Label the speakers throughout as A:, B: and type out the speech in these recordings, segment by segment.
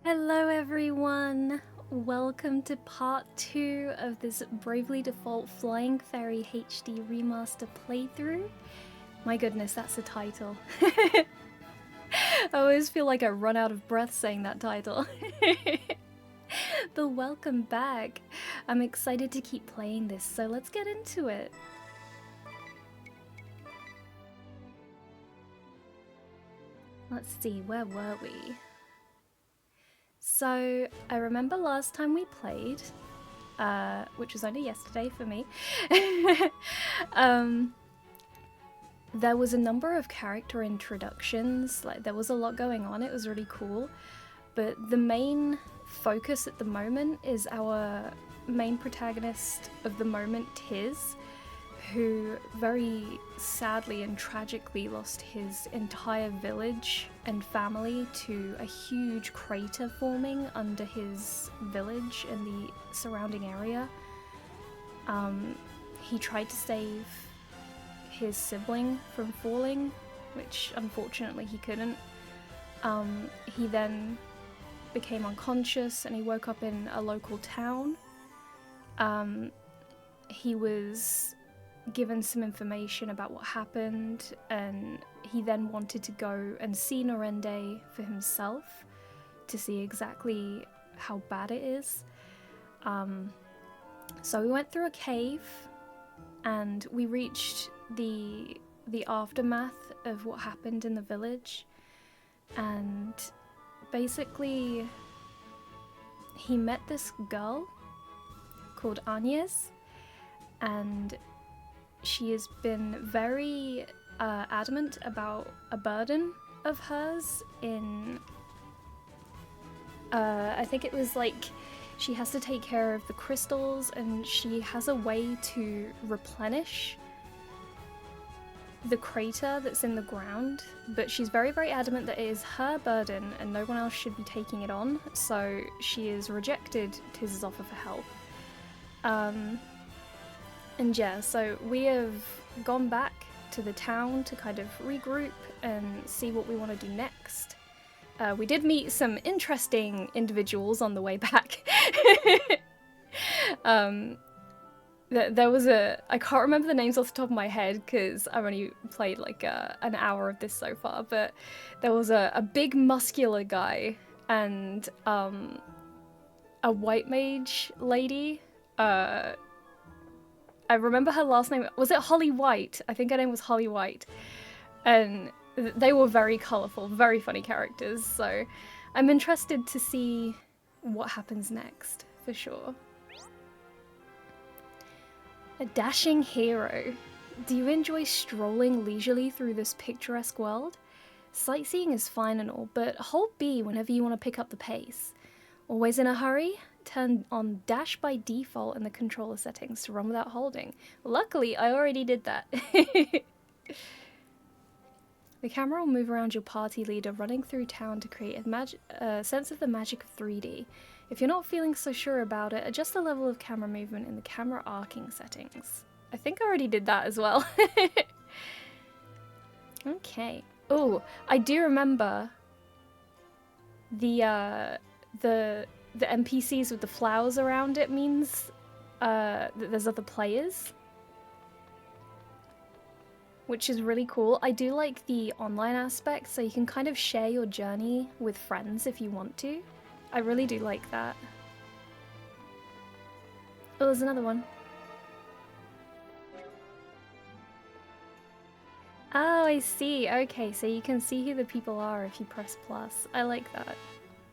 A: Hello everyone! Welcome to part 2 of this Bravely Default Flying Fairy HD Remaster playthrough. My goodness, that's a title. I always feel like I run out of breath saying that title. But welcome back! I'm excited to keep playing this, so let's get into it. Let's see, where were we? So, I remember last time we played, which was only yesterday for me, there was a number of character introductions, like there was a lot going on, it was really cool, but the main focus at the moment is our main protagonist of the moment, Tiz, who very sadly and tragically lost his entire village and family to a huge crater forming under his village and the surrounding area. He tried to save his sibling from falling, which unfortunately he couldn't. He then became unconscious and he woke up in a local town. He was given some information about what happened, and he then wanted to go and see Norende for himself to see exactly how bad it is. So we went through a cave and we reached the aftermath of what happened in the village, and basically he met this girl called Agnes, and she has been very adamant about a burden of hers in, I think it was like, she has to take care of the crystals and she has a way to replenish the crater that's in the ground, but she's very, very adamant that it is her burden and no one else should be taking it on, so she has rejected Tiz's offer for help. And yeah, so we have gone back to the town to kind of regroup and see what we want to do next. We did meet some interesting individuals on the way back. There was I can't remember the names off the top of my head because I've only played like an hour of this so far, but there was a big muscular guy and a white mage lady. I remember her last name. Was it Holly White? I think her name was Holly White. And they were very colourful, very funny characters. So I'm interested to see what happens next, for sure. A dashing hero. Do you enjoy strolling leisurely through this picturesque world? Sightseeing is fine and all, but hold B whenever you want to pick up the pace. Always in a hurry? Turn on dash by default in the controller settings to run without holding. Luckily, I already did that. The camera will move around your party leader running through town to create a sense of the magic of 3D. If you're not feeling so sure about it, adjust the level of camera movement in the camera arcing settings. I think I already did that as well. Okay. Oh, I do remember the NPCs with the flowers around it means that there's other players, which is really cool. I do like the online aspect, so you can kind of share your journey with friends if you want to. I really do like that. Oh, there's another one. Oh, I see. Okay, so you can see who the people are if you press plus. I like that.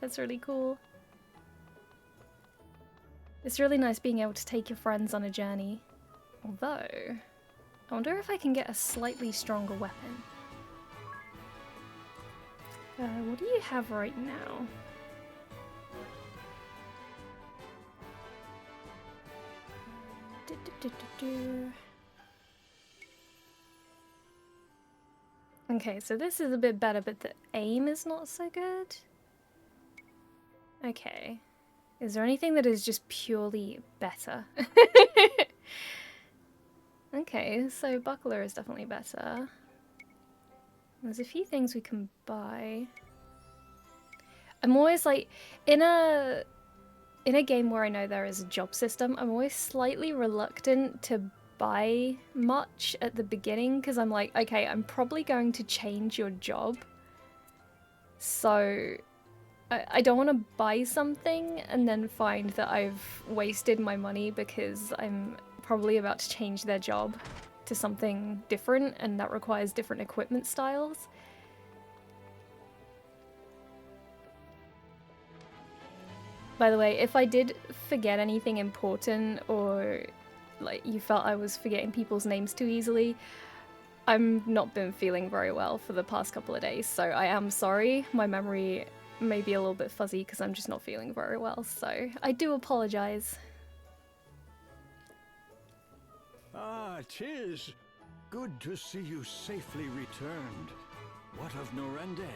A: That's really cool. It's really nice being able to take your friends on a journey. Although, I wonder if I can get a slightly stronger weapon. What do you have right now? Okay, so this is a bit better, but the aim is not so good. Okay. Is there anything that is just purely better? Okay, so buckler is definitely better. There's a few things we can buy. I'm always like, in a game where I know there is a job system, I'm always slightly reluctant to buy much at the beginning because I'm like, okay, I'm probably going to change your job. So I don't want to buy something and then find that I've wasted my money because I'm probably about to change their job to something different and that requires different equipment styles. By the way, if I did forget anything important or like you felt I was forgetting people's names too easily, I've not been feeling very well for the past couple of days, so I am sorry. My memory may be a little bit fuzzy because I'm just not feeling very well, so I do apologize.
B: Ah, 'tis good to see you safely returned. What of Norende?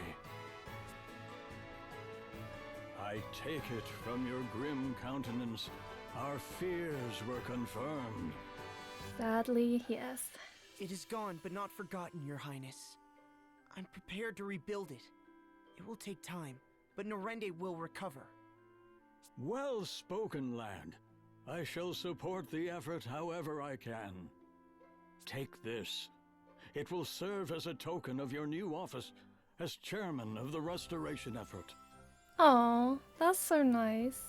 B: I take it from your grim countenance, our fears were confirmed.
A: Sadly, yes.
C: It is gone, but not forgotten, Your Highness. I'm prepared to rebuild it. It will take time, but Norende will recover.
B: Well spoken, lad. I shall support the effort however I can. Take this. It will serve as a token of your new office as chairman of the restoration effort.
A: Aw, that's so nice.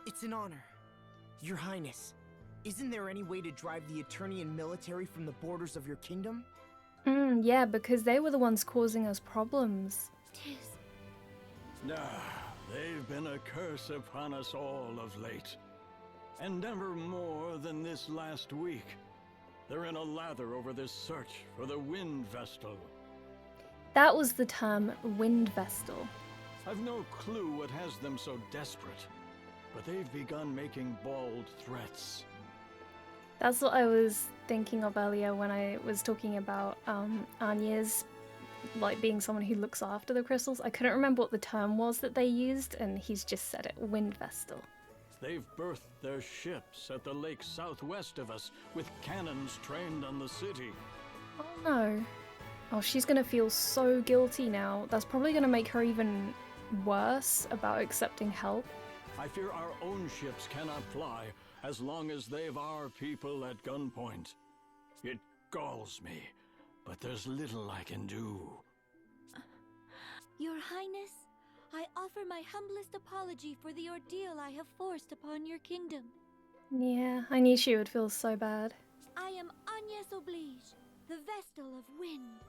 C: It's an honor. Your Highness, isn't there any way to drive the Eternian military from the borders of your kingdom?
A: Yeah, because they were the ones causing us problems.
B: They've been a curse upon us all of late. And never more than this last week. They're in a lather over this search for the Wind Vestal.
A: That was the term, Wind Vestal.
B: I've no clue what has them so desperate, but they've begun making bold threats.
A: That's what I was thinking of earlier when I was talking about Anya's like being someone who looks after the crystals. I couldn't remember what the term was that they used, and he's just said it, Wind Vestal.
B: They've berthed their ships at the lake southwest of us, with cannons trained on the city.
A: Oh no. Oh, she's gonna feel so guilty now. That's probably gonna make her even worse about accepting help.
B: I fear our own ships cannot fly as long as they've our people at gunpoint. It galls me, but there's little I can do.
D: Your Highness, I offer my humblest apology for the ordeal I have forced upon your kingdom.
A: Yeah, I knew she would feel so bad.
D: I am Agnes Oblige, the Vestal of Wind.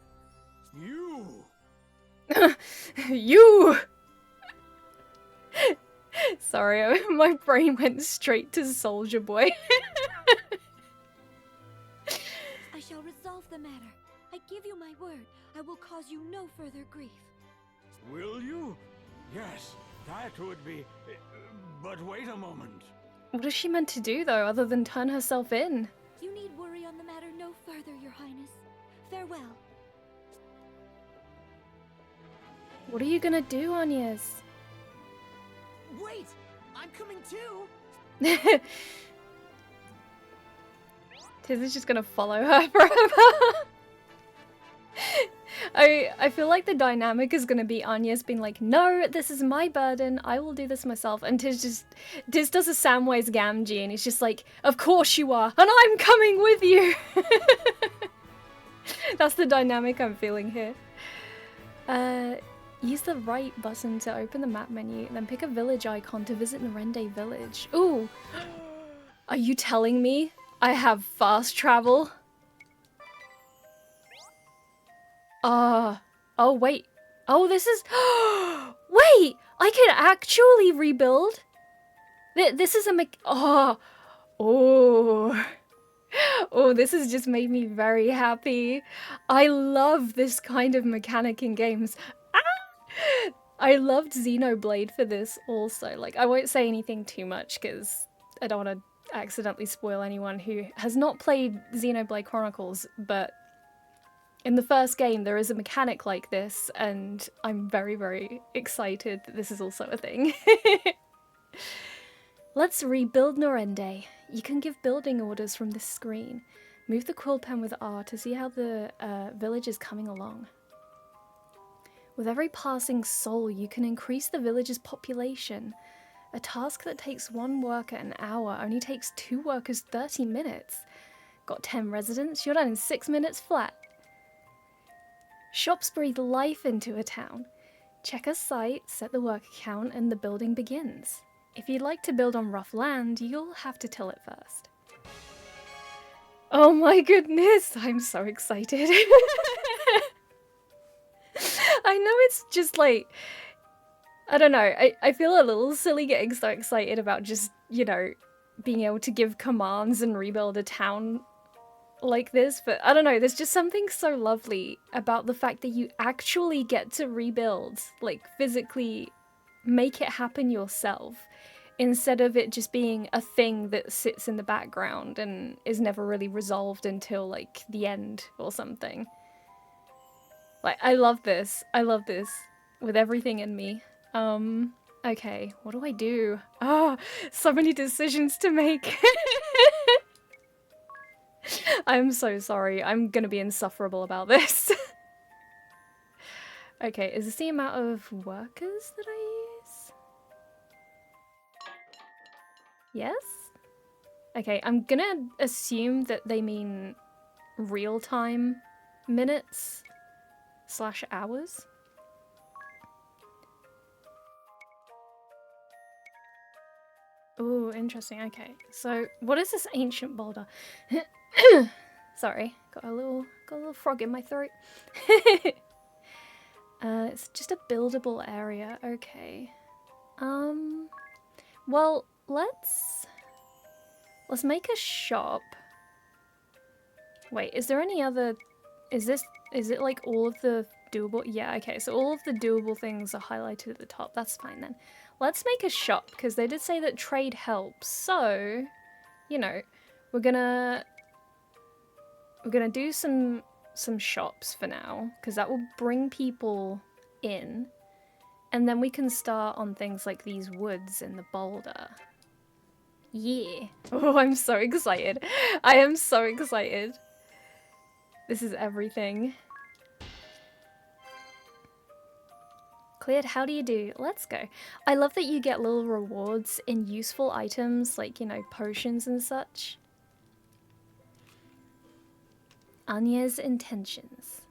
B: You!
A: You! Sorry, my brain went straight to Soldier Boy.
D: I shall resolve the matter. I give you my word, I will cause you no further grief.
B: Will you? Yes, that would be... But wait a moment.
A: What is she meant to do, though, other than turn herself in?
D: You need worry on the matter no further, Your Highness. Farewell.
A: What are you gonna do, Agnes?
C: Wait! I'm coming too!
A: Tiz is just gonna follow her forever. I feel like the dynamic is gonna be Agnes being like, no, this is my burden, I will do this myself, and Tiz does a Samwise Gamgee and he's just like, of course you are, and I'm coming with you! That's the dynamic I'm feeling here. Use the right button to open the map menu, and then pick a village icon to visit Norende village. Ooh! Are you telling me I have fast travel? Oh wait. Oh, this is... Wait! I can actually rebuild? This is a Oh! This has just made me very happy. I love this kind of mechanic in games. I loved Xenoblade for this also. Like, I won't say anything too much because I don't want to accidentally spoil anyone who has not played Xenoblade Chronicles, but in the first game there is a mechanic like this, and I'm very, very excited that this is also a thing. Let's rebuild Norende. You can give building orders from this screen. Move the quill pen with R to see how the village is coming along. With every passing soul, you can increase the village's population. A task that takes 1 worker an hour only takes 2 workers 30 minutes. Got 10 residents, you're done in 6 minutes flat. Shops breathe life into a town. Check a site, set the worker count, and the building begins. If you'd like to build on rough land, you'll have to till it first. Oh my goodness, I'm so excited. I know it's just like, I don't know, I feel a little silly getting so excited about just, you know, being able to give commands and rebuild a town like this, but I don't know, there's just something so lovely about the fact that you actually get to rebuild, like physically make it happen yourself, instead of it just being a thing that sits in the background and is never really resolved until like the end or something. Like, I love this with everything in me. Okay, what do I do? Ah, so many decisions to make. I'm so sorry. I'm gonna be insufferable about this. Okay, is this the amount of workers that I use? Yes? Okay, I'm gonna assume that they mean real-time minutes / hours. Ooh, interesting. Okay, so what is this ancient boulder? Sorry, got a little frog in my throat. It's just a buildable area. Okay. Well, let's make a shop. Wait, is there any other? Is it like all of the doable? Yeah. Okay, so all of the doable things are highlighted at the top. That's fine then. Let's make a shop, because they did say that trade helps. So, you know, we're gonna do some shops for now, because that will bring people in, and then we can start on things like these woods and the boulder. Yeah. Oh, I'm so excited. I am so excited. This is everything. Cleared, how do you do? Let's go. I love that you get little rewards in useful items, like, you know, potions and such. Anya's intentions.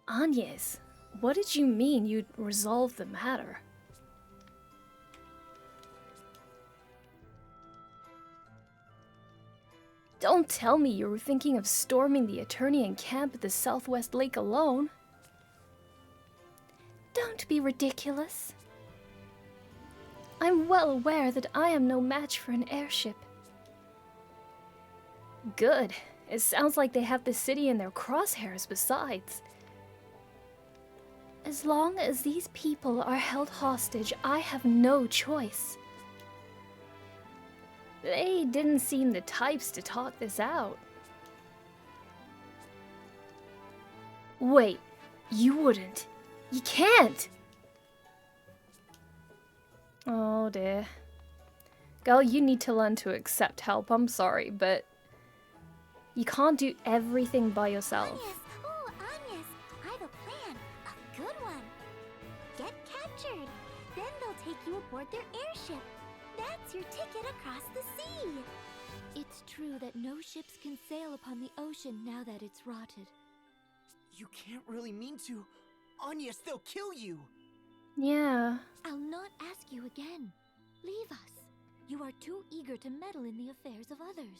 A: Anya's? What did you mean you'd resolve the matter? Don't tell me you were thinking of storming the Eternian camp at the Southwest Lake alone. Don't be ridiculous. I'm well aware that I am no match for an airship. Good. It sounds like they have the city in their crosshairs besides. As long as these people are held hostage, I have no choice. They didn't seem the types to talk this out. Wait, you wouldn't. You can't! Oh dear. Girl, you need to learn to accept help, I'm sorry, but you can't do everything by yourself.
D: Agnes! Oh, Agnes! I have a plan. A good one. Get captured. Then they'll take you aboard their airship. That's your ticket across the sea. It's true that no ships can sail upon the ocean now that it's rotted.
C: You can't really mean to. Agnes, they'll kill you.
A: Yeah.
D: I'll not ask you again. Leave us. You are too eager to meddle in the affairs of others.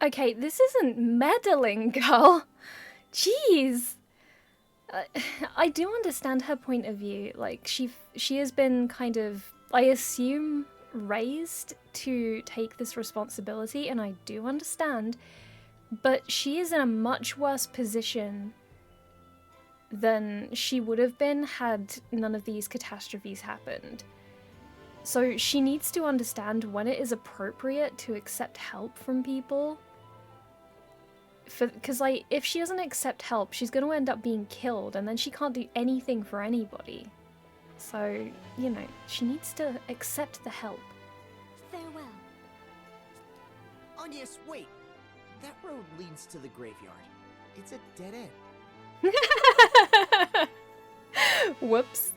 A: Okay, this isn't meddling, girl. Jeez. I do understand her point of view. Like, she has been kind of, I assume, raised to take this responsibility, and I do understand, but she is in a much worse position than she would have been had none of these catastrophes happened. So she needs to understand when it is appropriate to accept help from people. Because, like, if she doesn't accept help, she's going to end up being killed, and then she can't do anything for anybody. So, you know, she needs to accept the help.
D: Farewell.
C: Agnes, wait. That road leads to the graveyard. It's a dead end.
A: Whoops.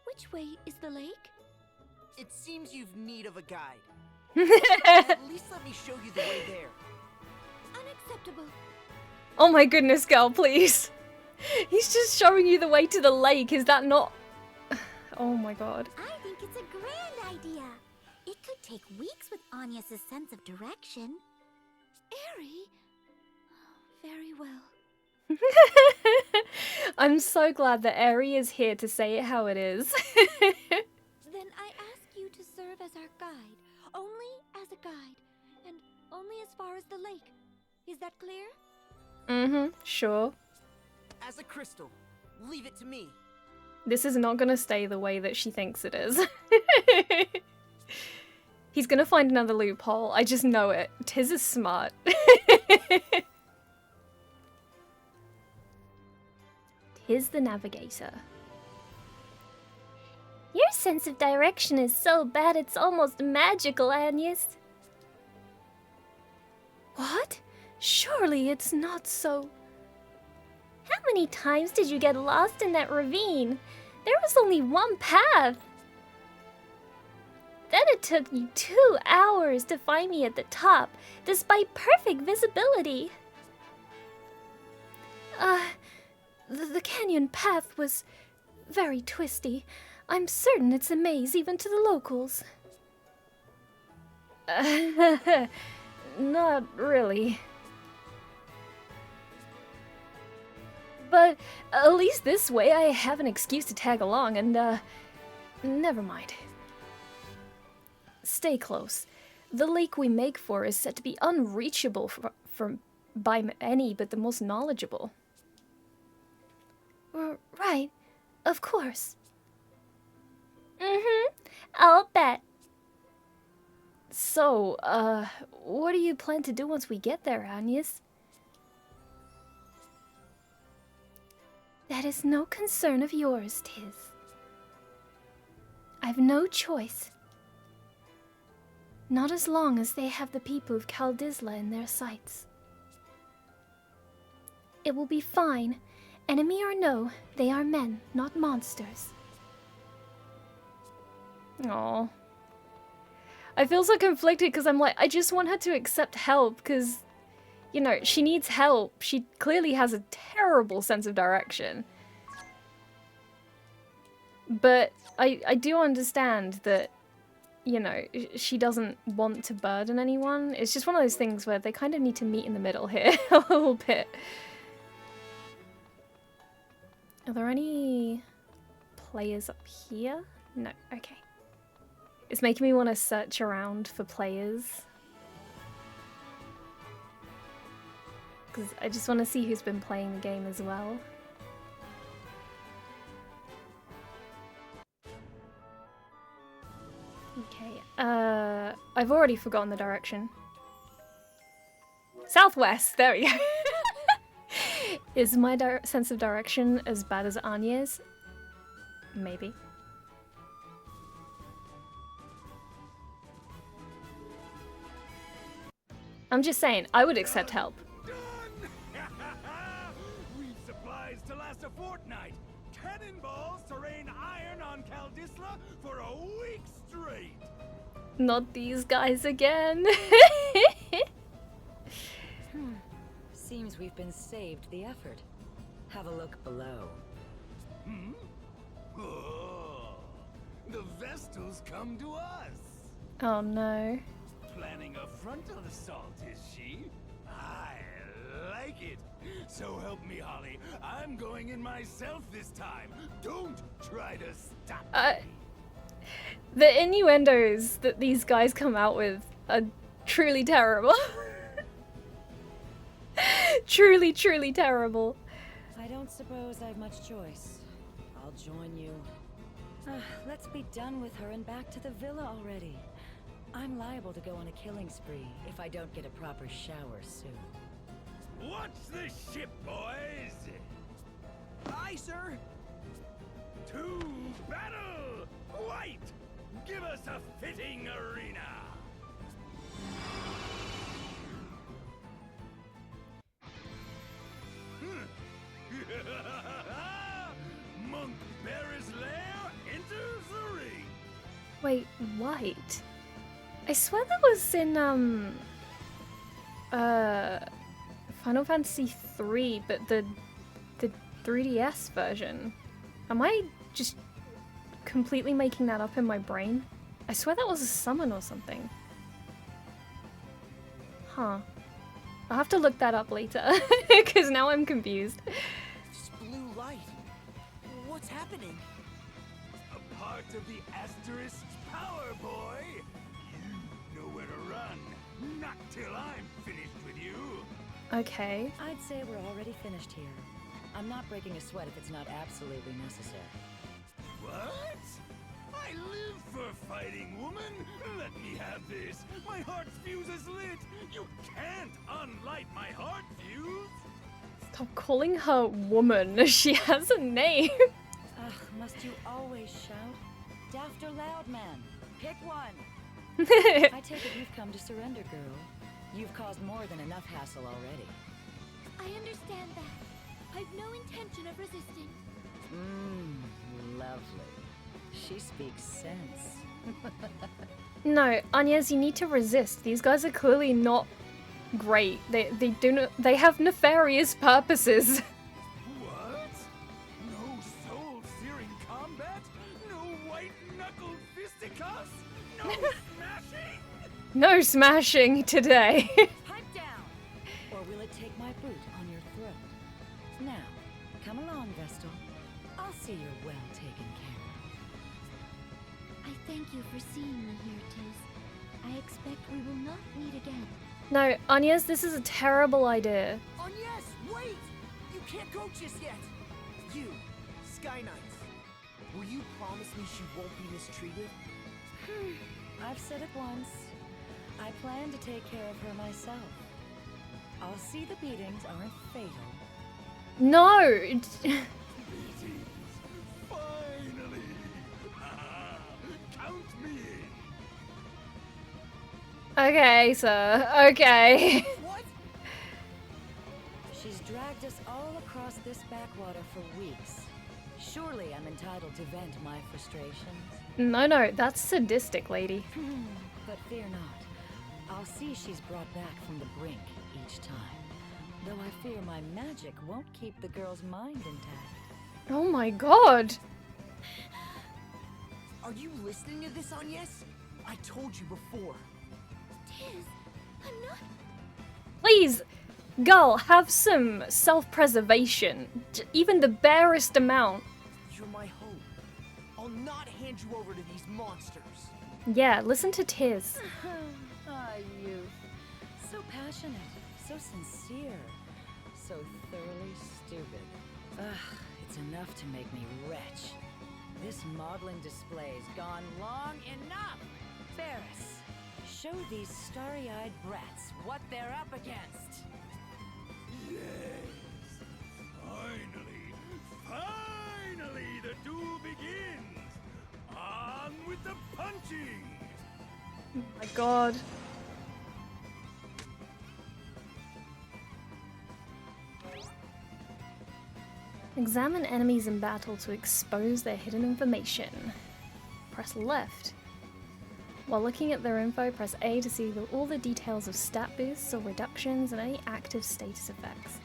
D: Which way is the lake?
C: It seems you've need of a guide.
A: Oh
C: At least let me show you the way there.
D: Unacceptable.
A: my goodness, girl, please. He's just showing you the way to the lake. Is that not... Oh my god.
D: I think it's a grand idea. It could take weeks with Anya's sense of direction. Airy? Very well.
A: I'm so glad that Eri is here to say it how it is.
D: Then I ask you to serve as our guide. Only as a guide. And only as far as the lake. Is that clear?
A: Sure.
C: As a crystal, leave it to me.
A: This is not gonna stay the way that she thinks it is. He's gonna find another loophole. I just know it. Tiz is smart. Tiz the navigator.
E: Your sense of direction is so bad it's almost magical, Agnes.
A: What? Surely it's not so...
E: How many times did you get lost in that ravine? There was only one path. Then it took you 2 hours to find me at the top, despite perfect visibility.
A: The canyon path was very twisty. I'm certain it's a maze even to the locals. Not really. But at least this way I have an excuse to tag along and, never mind. Stay close. The lake we make for is said to be unreachable by any but the most knowledgeable.
E: Right, of course. I'll bet.
A: So, what do you plan to do once we get there, Agnes?
E: That is no concern of yours, Tiz. I've no choice. Not as long as they have the people of Kaldisla in their sights. It will be fine. Enemy or no, they are men, not monsters.
A: Aww. I feel so conflicted because I'm like, I just want her to accept help because, you know, she needs help. She clearly has a terrible sense of direction. But I do understand that, you know, she doesn't want to burden anyone. It's just one of those things where they kind of need to meet in the middle here a little bit. Are there any players up here? No, okay. It's making me want to search around for players. Because I just want to see who's been playing the game as well. Okay, I've already forgotten the direction. Southwest, there we go. Is my sense of direction as bad as Anya's? Maybe. I'm just saying, I would accept help.
F: We've supplies to last a fortnight. Cannonballs to rain iron on Kaldisla for a week straight.
A: Not these guys again.
G: Seems we've been saved the effort. Have a look below.
F: Oh, the Vestals come to us.
A: Oh no.
F: Planning a frontal assault, is she? I like it. So help me, Holly. I'm going in myself this time. Don't try to stop me.
A: The innuendos that these guys come out with are truly terrible. Truly, truly terrible.
G: I don't suppose I've much choice. I'll join you. Let's be done with her and back to the villa already. I'm liable to go on a killing spree if I don't get a proper shower soon.
F: Watch the ship, boys!
C: Aye, sir.
F: To battle! White! Give us a fitting arena!
A: bright white. I swear that was in Final Fantasy 3, but the 3DS version. Am I just completely making that up in my brain? I swear that was a summon or something. Huh. I'll have to look that up later, because now I'm confused.
C: This blue light. What's happening?
F: A part of the Asterisk's power, boy. You know where to run. Not till I'm finished with you.
A: Okay.
G: I'd say we're already finished here. I'm not breaking a sweat if it's not absolutely necessary.
F: What? I live for fighting, woman. Let me have this. My heart's fuse is lit. You can't unlight my heart fuse.
A: Stop calling her woman. She has a name.
G: Ugh, must you always shout? Daft or loud, man? Pick one. I take it you've come to surrender, girl. You've caused more than enough hassle already.
D: I understand that. I've no intention of resisting.
G: Lovely. She speaks sense.
A: No, Agnes, you need to resist. These guys are clearly not great. They have nefarious purposes.
F: What? No soul-searing combat? No white-knuckled fisticuffs? No smashing?
A: No smashing today.
G: Pipe down! Or will it take my boot on your throat? Now, come along, Vestal. I'll see you're well taken care of.
D: I thank you for seeing me here, Tiz. I expect we will not meet again.
A: No, Agnes, this is a terrible idea.
C: Oh yes, wait! You can't go just yet. You, Sky Knights. Will you promise me she won't be mistreated?
G: I've said it once. I plan to take care of her myself. I'll see the beatings aren't fatal.
A: No!
F: Finally! Count me in!
A: Okay, sir. Okay.
C: What?
G: She's dragged us all across this backwater for weeks. Surely I'm entitled to vent my frustrations.
A: No, that's sadistic, lady.
G: But fear not. I'll see she's brought back from the brink each time. Though I fear my magic won't keep the girl's mind intact.
A: Oh my god.
C: Are you listening to this, Agnes? I told you before.
D: Tiz, I'm not.
A: Please, girl, have some self-preservation. Even the barest amount.
C: You're my hope. I'll not hand you over to these monsters.
A: Yeah, listen to Tiz.
G: Ah, youth. So passionate, so sincere, so thoroughly stupid. Ugh, it's enough to make me retch. This maudlin display's gone long enough! Ferris, show these starry-eyed brats what they're up against!
F: Yes! Finally, the duel begins! On with the punching!
A: Oh my god. Examine enemies in battle to expose their hidden information. Press left. While looking at their info, press A to see all the details of stat boosts or reductions and any active status effects.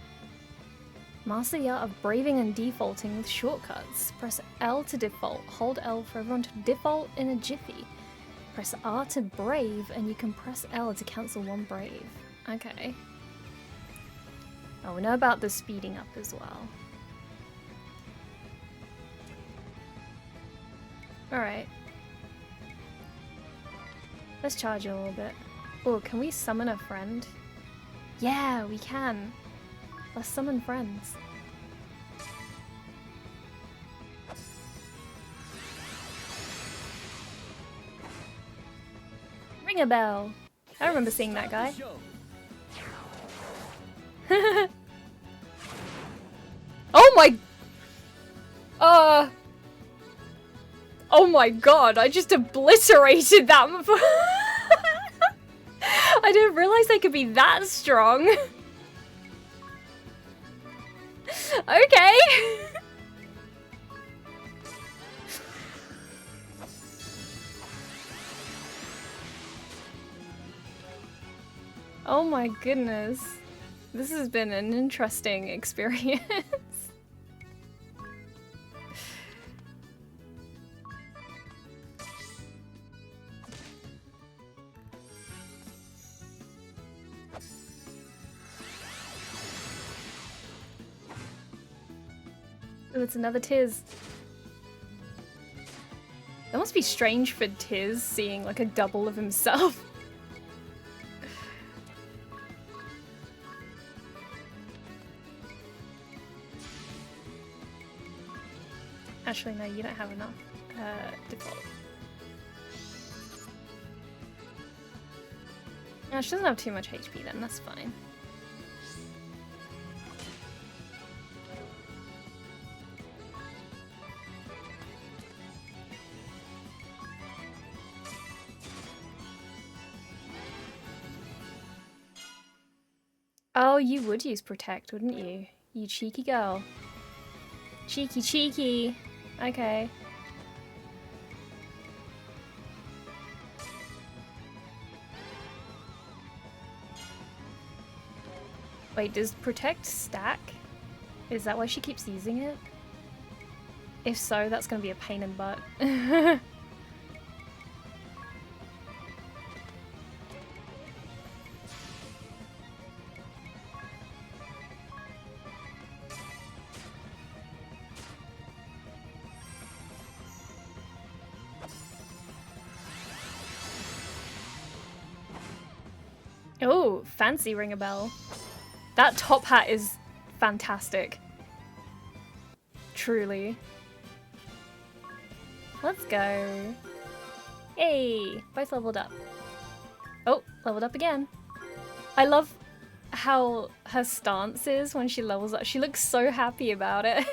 A: Master the art of braving and defaulting with shortcuts. Press L to default. Hold L for everyone to default in a jiffy. Press R to brave, and you can press L to cancel one brave. Okay. Oh, we know about the speeding up as well. Alright. Let's charge a little bit. Oh, can we summon a friend? Yeah, we can. Let's summon friends. Ringabel. I remember seeing that guy. Oh my... Oh my god, I just obliterated that before. I didn't realize they could be that strong. Okay. Oh my goodness. This has been an interesting experience. Oh, it's another Tiz. That must be strange for Tiz seeing like a double of himself. Actually, no, you don't have enough. Default. No, she doesn't have too much HP then, that's fine. Oh, you would use Protect, wouldn't you? You cheeky girl. Cheeky, cheeky. Okay. Wait, does Protect stack? Is that why she keeps using it? If so, that's gonna be a pain in the butt. Oh, fancy Ringabel. That top hat is fantastic. Truly. Let's go. Yay! Both leveled up. Oh, leveled up again. I love how her stance is when she levels up. She looks so happy about it.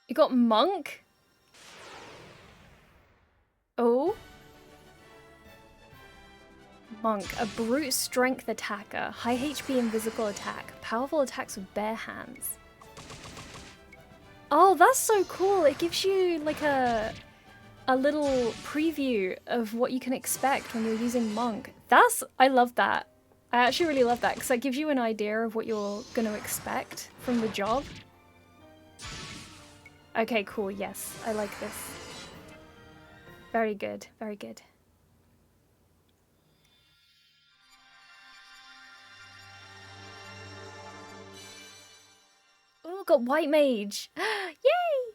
A: You got Monk? Oh. Monk, a brute strength attacker, high HP and physical attack, powerful attacks with bare hands. Oh, that's so cool. It gives you like a little preview of what you can expect when you're using Monk. I love that. I actually really love that because that gives you an idea of what you're going to expect from the job. Okay, cool. Yes, I like this. Very good. Very good. Oh, got White Mage. Yay!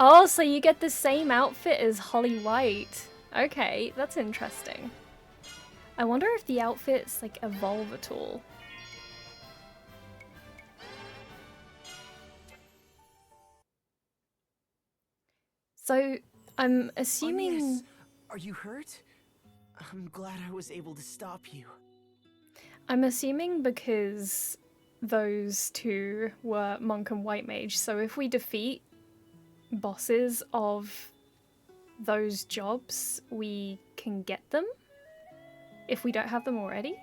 A: Oh, so you get the same outfit as Holly White. Okay, that's interesting. I wonder if the outfits like evolve at all. So, I'm assuming...
C: Oh, yes. Are you hurt? I'm glad I was able to stop you.
A: I'm assuming because those two were Monk and White Mage, so if we defeat bosses of those jobs, we can get them? If we don't have them already?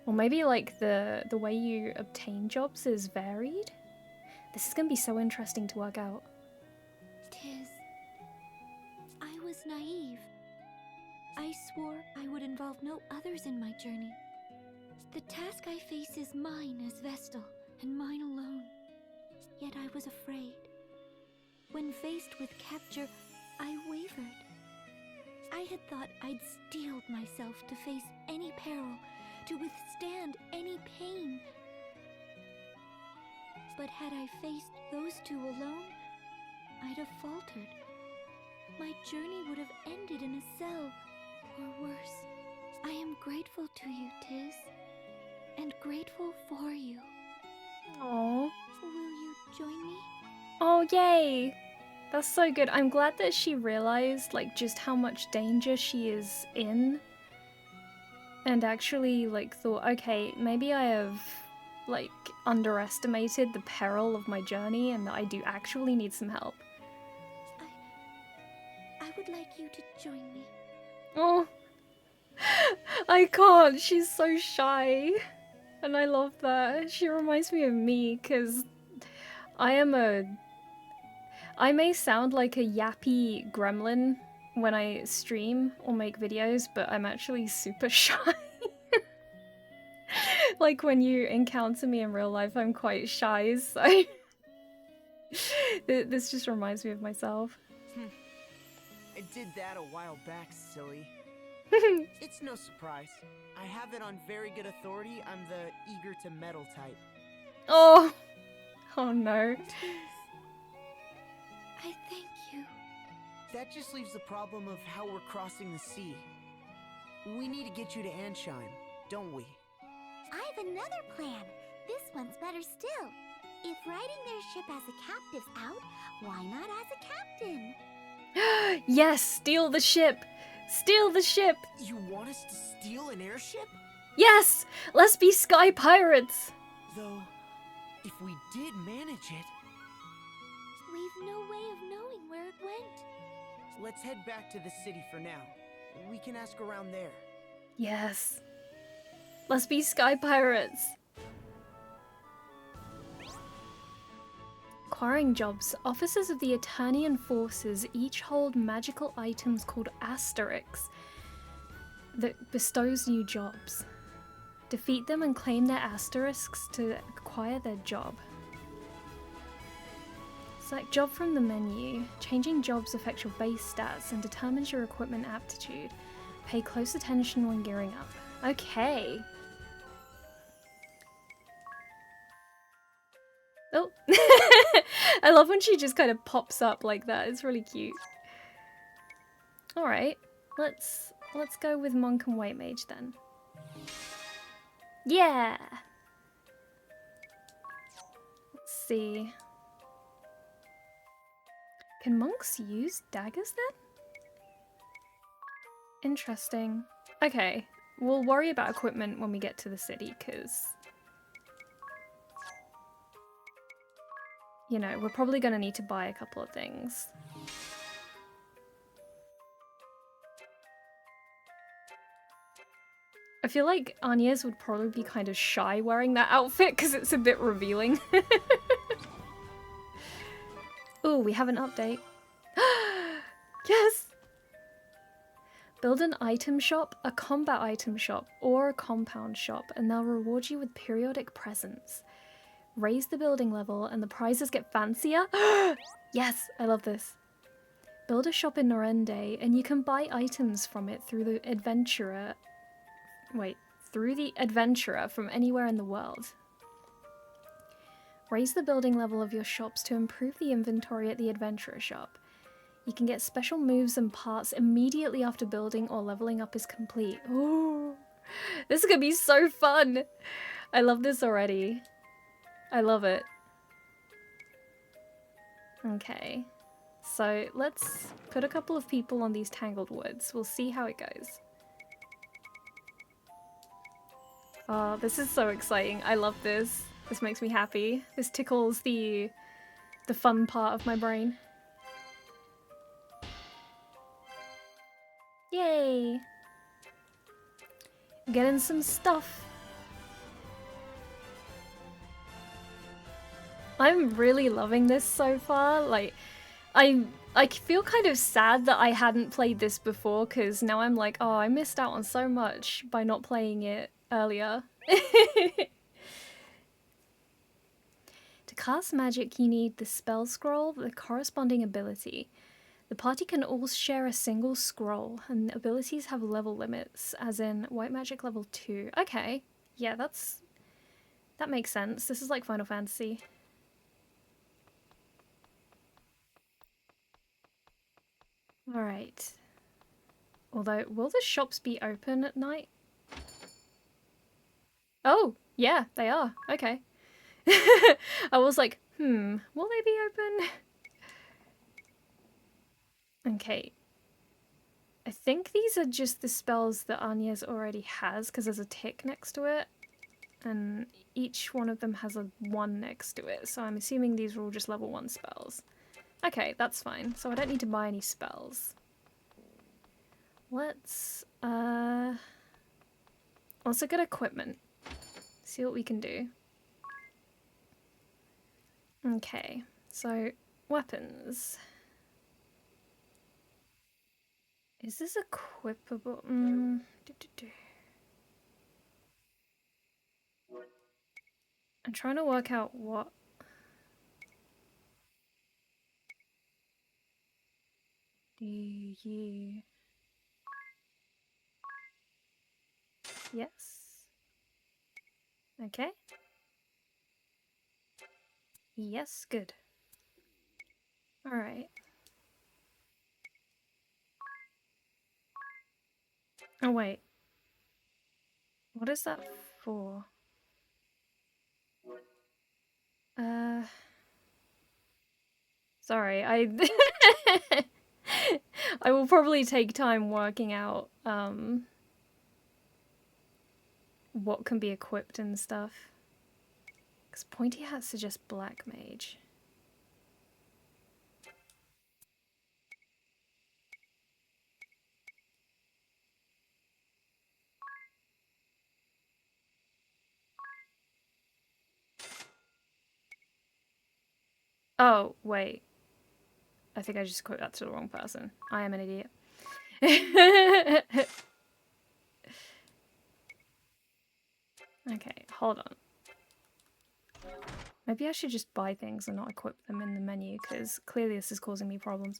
A: Or maybe like the way you obtain jobs is varied? This is gonna be so interesting to work out.
D: Tiz, I was naive. I swore I would involve no others in my journey. The task I face is mine as Vestal, and mine alone. Yet I was afraid. When faced with capture, I wavered. I had thought I'd steeled myself to face any peril, to withstand any pain. But had I faced those two alone, I'd have faltered. My journey would have ended in a cell, or worse. I am grateful to you, Tiz, and grateful for you.
A: Aww.
D: Will you join me?
A: Oh, yay! That's so good. I'm glad that she realized like just how much danger she is in. And actually like thought, okay, maybe I have like underestimated the peril of my journey and that I do actually need some help.
D: I would like you to join me.
A: Oh, I can't. She's so shy. And I love that. She reminds me of me because I may sound like a yappy gremlin when I stream or make videos, but I'm actually super shy. Like when you encounter me in real life, I'm quite shy, so this just reminds me of myself.
C: I did that a while back, silly. It's no surprise. I have it on very good authority. I'm the eager to meddle type.
A: Oh no.
D: I thank you.
C: That just leaves the problem of how we're crossing the sea. We need to get you to Ansheim, don't we?
D: I have another plan. This one's better still. If riding their ship as a captive's out, why not as a captain?
A: Yes, steal the ship. Steal the ship.
C: You want us to steal an airship?
A: Yes, let's be sky pirates.
C: Though, if we did manage it...
D: We've no way of knowing where it went.
C: Let's head back to the city for now. We can ask around there.
A: Yes. Let's be sky pirates. Acquiring jobs. Officers of the Eternian forces each hold magical items called asterisks that bestows new jobs. Defeat them and claim their asterisks to acquire their job. Select job from the menu. Changing jobs affects your base stats and determines your equipment aptitude. Pay close attention when gearing up. Okay. Oh. I love when she just kind of pops up like that. It's really cute. Alright. Let's go with Monk and White Mage then. Yeah! Let's see. Can monks use daggers then? Interesting. Okay, we'll worry about equipment when we get to the city, because... you know, we're probably going to need to buy a couple of things. I feel like Agnes would probably be kind of shy wearing that outfit because it's a bit revealing. Ooh, we have an update. Yes! Build an item shop, a combat item shop, or a compound shop, and they'll reward you with periodic presents. Raise the building level and the prizes get fancier. Yes, I love this. Build a shop in Norende and you can buy items from it through the adventurer. Wait, through the adventurer from anywhere in the world. Raise the building level of your shops to improve the inventory at the adventurer shop. You can get special moves and parts immediately after building or leveling up is complete. Ooh, this is gonna be so fun. I love this already. I love it. Okay, so let's put a couple of people on these tangled woods. We'll see how it goes. Oh, this is so exciting. I love this. This makes me happy. This tickles the fun part of my brain. Yay! Getting some stuff. I'm really loving this so far. Like, I feel kind of sad that I hadn't played this before, because now I'm like, oh, I missed out on so much by not playing it earlier. To cast magic, you need the spell scroll, the corresponding ability. The party can all share a single scroll, and abilities have level limits, as in White Magic level 2. Okay, yeah, that makes sense. This is like Final Fantasy. Alright. Although, will the shops be open at night? Oh, yeah, they are. Okay. I was like, will they be open? Okay. I think these are just the spells that Agnes already has, because there's a tick next to it. And each one of them has a 1 next to it, so I'm assuming these are all just level 1 spells. Okay, that's fine. So I don't need to buy any spells. let's look at equipment. See what we can do. Okay, so weapons. Is this equipable? I'm trying to work out what. Do you? Yes. Okay. Yes, good. Alright. Oh, wait. What is that for? Sorry, I I will probably take time working out, what can be equipped and stuff. Because pointy hats suggest black mage. Oh, wait. I think I just equipped that to the wrong person. I am an idiot. Okay, hold on. Maybe I should just buy things and not equip them in the menu, because clearly this is causing me problems.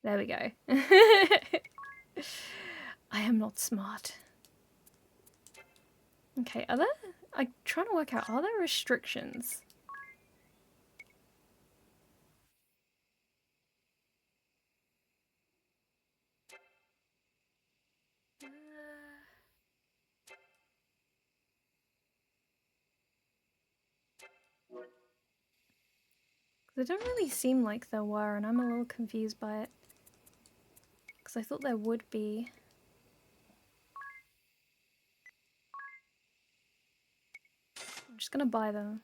A: There we go. I am not smart. Okay, are there... I'm trying to work out, are there restrictions? They don't really seem like there were, and I'm a little confused by it. Because I thought there would be. I'm just gonna buy them.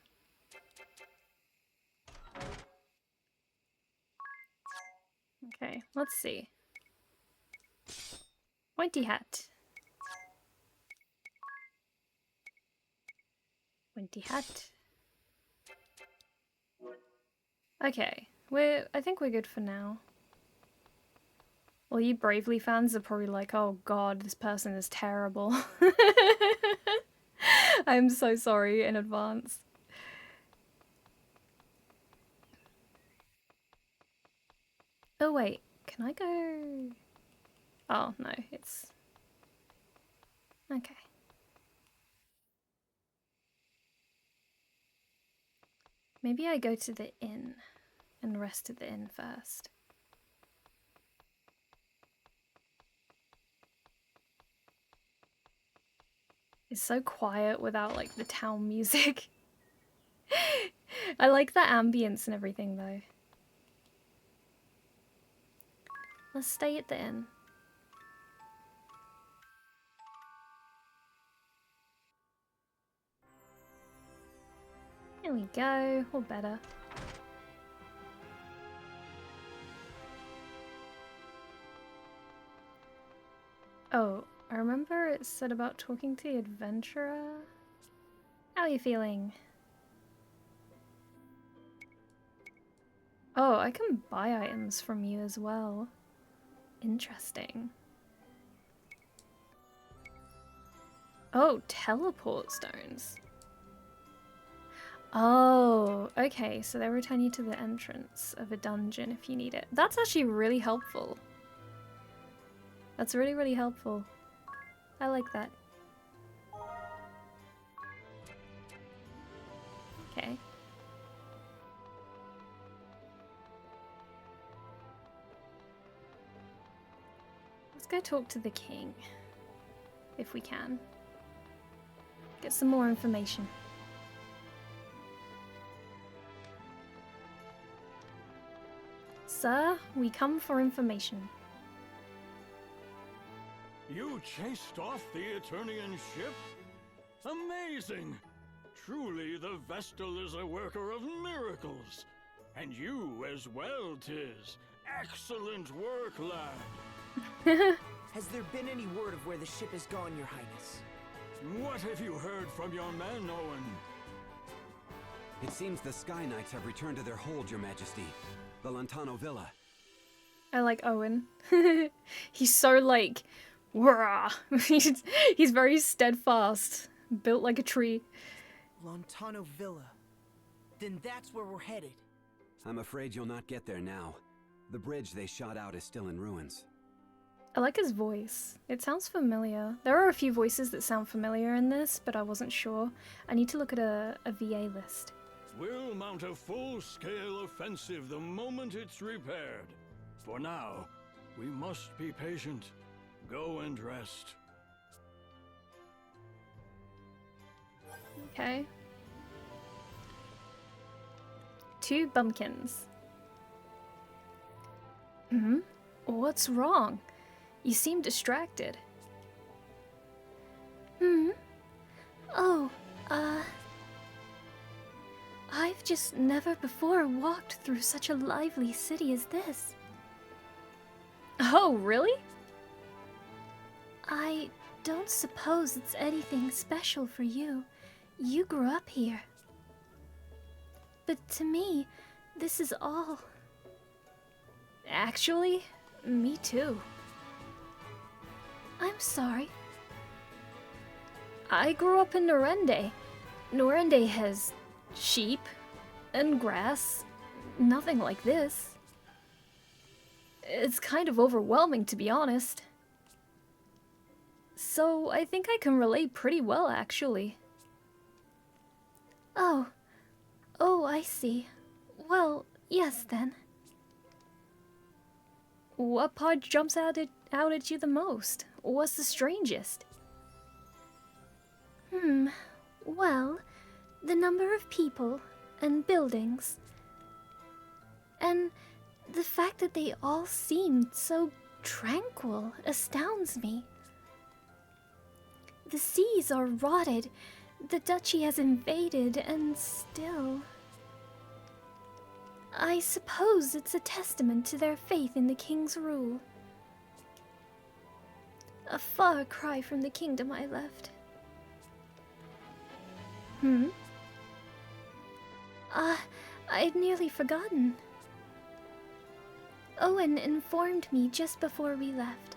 A: Okay, let's see. Pointy hat. Pointy hat. Okay, I think we're good for now. Well, you Bravely fans are probably like, oh god, this person is terrible. I'm so sorry in advance. Oh wait, can I go... Oh no, it's... Okay. Maybe I go to the inn and rest at the inn first. It's so quiet without like the town music. I like the ambience and everything though. Let's stay at the inn. There we go, or better. Oh, I remember it said about talking to the adventurer. How are you feeling? Oh, I can buy items from you as well. Interesting. Oh, teleport stones. Oh, okay, so they return you to the entrance of a dungeon if you need it. That's actually really helpful. That's really, really helpful. I like that. Okay. Let's go talk to the king, if we can. Get some more information. Sir, we come for information.
B: You chased off the Eternian ship? Amazing! Truly the Vestal is a worker of miracles. And you as well, 'tis. Excellent work, lad.
C: Has there been any word of where the ship has gone, Your Highness?
B: What have you heard from your men, Owen?
H: It seems the Sky Knights have returned to their hold, Your Majesty. The Lantano Villa.
A: I like Owen. He's so like, wah. He's very steadfast, built like a tree.
C: Lantano Villa. Then that's where we're headed.
H: I'm afraid you'll not get there now. The bridge they shot out is still in ruins.
A: I like his voice. It sounds familiar. There are a few voices that sound familiar in this, but I wasn't sure. I need to look at a VA list.
B: We'll mount a full-scale offensive the moment it's repaired. For now, we must be patient. Go and rest.
A: Okay. 2 bumpkins. What's wrong? You seem distracted.
E: Oh, I've just never before walked through such a lively city as this.
A: Oh, really?
E: I don't suppose it's anything special for you. You grew up here. But to me, this is all.
A: Actually, me too.
E: I'm sorry.
A: I grew up in Norende. Norende has sheep and grass. Nothing like this. It's kind of overwhelming, to be honest. So I think I can relate pretty well, actually.
E: Oh, I see. Well, yes then.
A: What part jumps out at you the most? What's the strangest?
E: Well, the number of people and buildings. And the fact that they all seemed so tranquil astounds me. The seas are rotted, the duchy has invaded, and still... I suppose it's a testament to their faith in the king's rule. A far cry from the kingdom I left. I'd nearly forgotten. Owen informed me just before we left.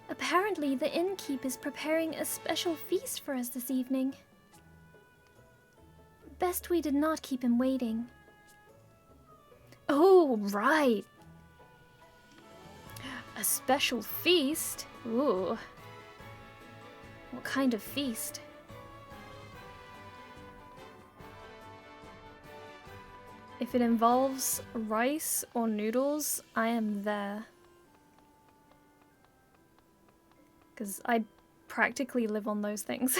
E: Apparently, the innkeep is preparing a special feast for us this evening. Best we did not keep him waiting.
A: Oh, right. A special feast? Ooh. What kind of feast? If it involves rice or noodles, I am there. Because I practically live on those things.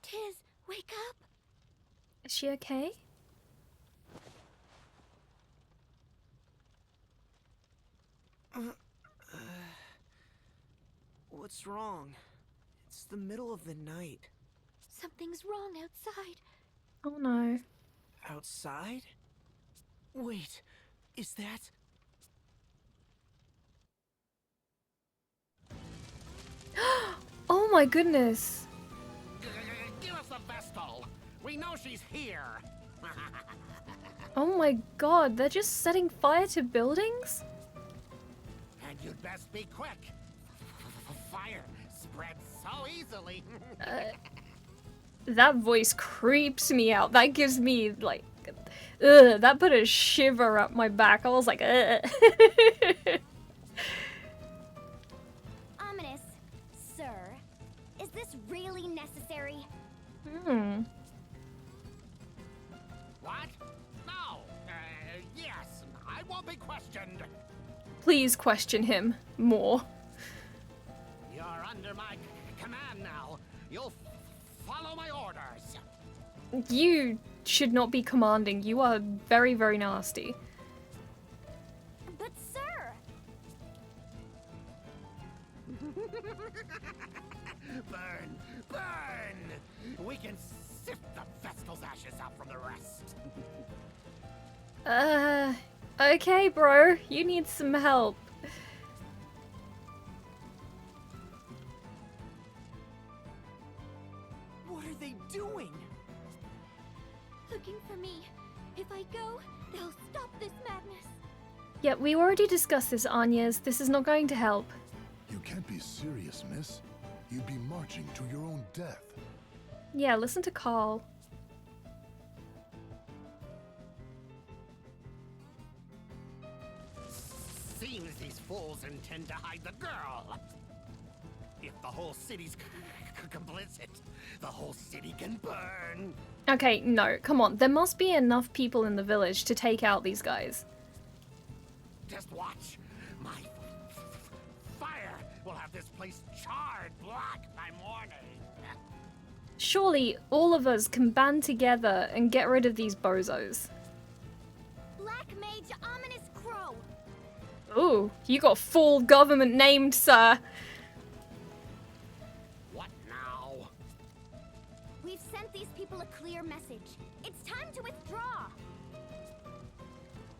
D: Tiz, wake up!
A: Is she okay?
C: What's wrong? It's the middle of the night.
D: Something's wrong outside.
A: Oh no.
C: Outside? Wait, is that...
A: Oh my goodness.
F: Give us the Vestal. We know she's here.
A: Oh my god, they're just setting fire to buildings?
F: And you'd best be quick. Fire spreads so easily.
A: That voice creeps me out. That gives me, like, ugh, that put a shiver up my back. I was like, ugh.
D: Ominous. Sir, is this really necessary?
F: What? No. Yes, I won't be questioned.
A: Please question him more.
F: You're under my command now. You'll follow my orders.
A: You should not be commanding. You are very, very nasty.
D: But
F: Burn! Burn! We can sift the Vestal's ashes out from the rest.
A: Okay, bro. You need some help.
C: What are they doing?
D: Looking for me. If I go, they'll stop this madness.
A: Yeah, we already discussed this, Agnes. This is not going to help.
I: You can't be serious, miss. You'd be marching to your own death.
A: Yeah, listen to Carl.
F: Seems these fools intend to hide the girl. If the whole city's complicit, the whole city can burn.
A: Okay, no, come on. There must be enough people in the village to take out these guys.
F: Just watch. My fire will have this place charred black by morning.
A: Surely all of us can band together and get rid of these bozos.
D: Black Mage Ominous Crow.
A: Ooh, you got full government named, sir.
F: What now?
D: We've sent these people a clear message. It's time to withdraw.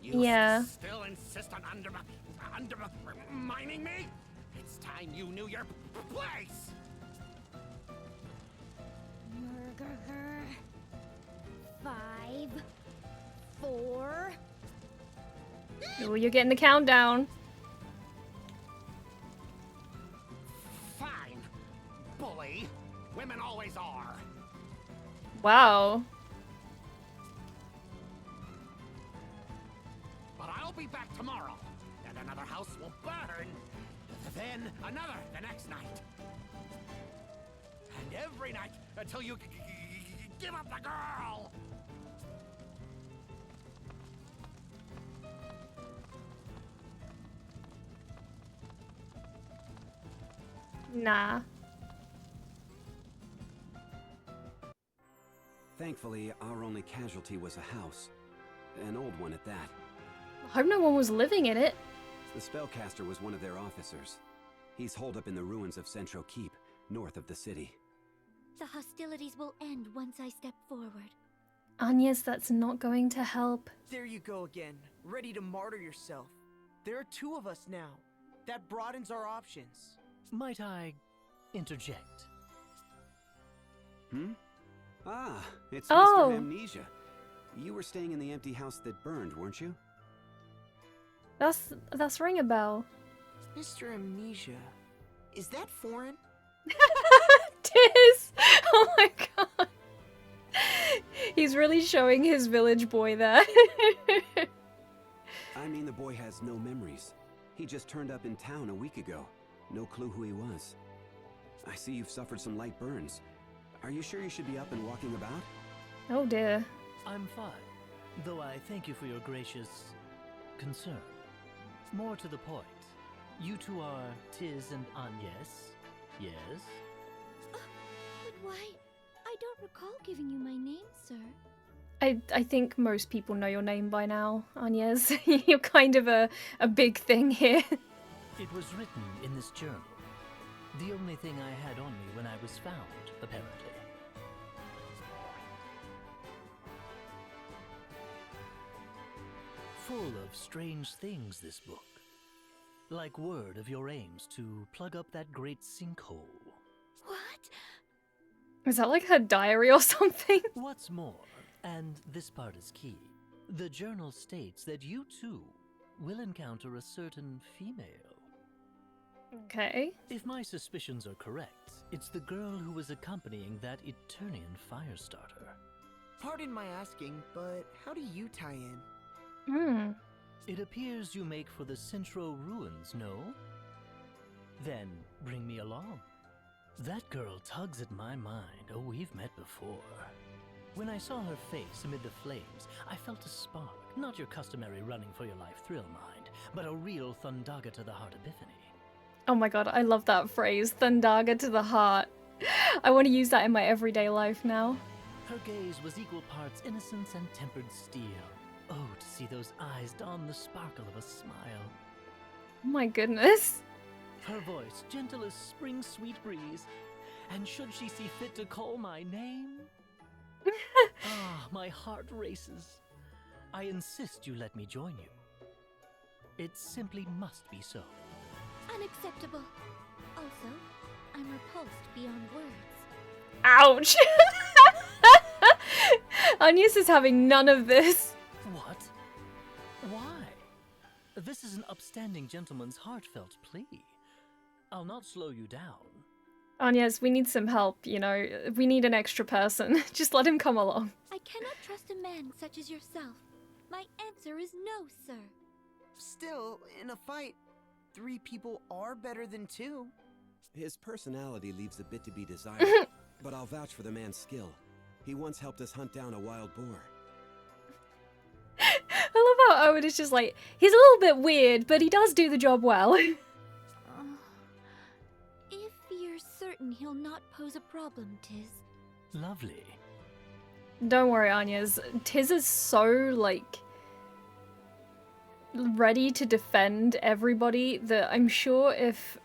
F: You
A: Yeah.
F: still insist on undermining me? It's time you knew your place.
D: Murder. 5, 4.
A: Ooh, you're getting the countdown.
F: Fine, bully. Women always are.
A: Wow.
F: But I'll be back tomorrow, and another house will burn. Then another the next night. And every night until you give up the girl.
A: Nah.
H: Thankfully, our only casualty was a house. An old one at that.
A: I hope no one was living in it.
H: The spellcaster was one of their officers. He's holed up in the ruins of Central Keep, north of the city.
D: The hostilities will end once I step forward.
A: Agnes, that's not going to help.
C: There you go again, ready to martyr yourself. There are 2 of us now. That broadens our options.
J: Might I interject?
H: Hmm? Ah, it's
A: Oh.
H: Mr. Amnesia. You were staying in the empty house that burned, weren't you?
A: That's Ringabel.
C: Mr. Amnesia, is that foreign?
A: Tis! Oh my god. He's really showing his village boy there.
H: I mean, the boy has no memories. He just turned up in town a week ago. No clue who he was. I see you've suffered some light burns. Are you sure you should be up and walking about?
A: Oh dear.
J: I'm fine, though I thank you for your gracious concern. More to the point, you two are Tiz and Agnes, yes?
D: But why? I don't recall giving you my name, sir.
A: I think most people know your name by now, Agnes. You're kind of a big thing here.
J: It was written in this journal. The only thing I had on me when I was found, apparently. Full of strange things, this book. Like word of your aims to plug up that great sinkhole.
D: What?
A: Is that like her diary or something?
J: What's more, and this part is key, the journal states that you too will encounter a certain female.
A: Okay.
J: If my suspicions are correct, it's the girl who was accompanying that Eternian Firestarter.
C: Pardon my asking, but how do you tie in?
A: Hmm.
J: It appears you make for the Central Ruins, no? Then bring me along. That girl tugs at my mind. Oh, we've met before. When I saw her face amid the flames, I felt a spark. Not your customary running for your life thrill mind, but a real Thundaga to the heart epiphany.
A: Oh my god, I love that phrase. Thundaga to the heart. I want to use that in my everyday life now.
J: Her gaze was equal parts innocence and tempered steel. Oh, to see those eyes don the sparkle of a smile.
A: Oh my goodness.
J: Her voice gentle as spring sweet breeze. And should she see fit to call my name? Ah, my heart races. I insist you let me join you. It simply must be so.
D: Unacceptable. Also, I'm repulsed beyond words.
A: Ouch! Agnes is having none of this.
J: What? Why? This is an upstanding gentleman's heartfelt plea. I'll not slow you down.
A: Agnes, we need some help, you know. We need an extra person. Just let him come along.
D: I cannot trust a man such as yourself. My answer is no, sir.
C: Still, in a fight, 3 people are better than 2.
H: His personality leaves a bit to be desired, but I'll vouch for the man's skill. He once helped us hunt down a wild boar.
A: I love how Owen is just like, he's a little bit weird, but he does do the job well.
D: If you're certain he'll not pose a problem, Tiz.
J: Lovely.
A: Don't worry, Agnes. Tiz is so, like, ready to defend everybody that I'm sure if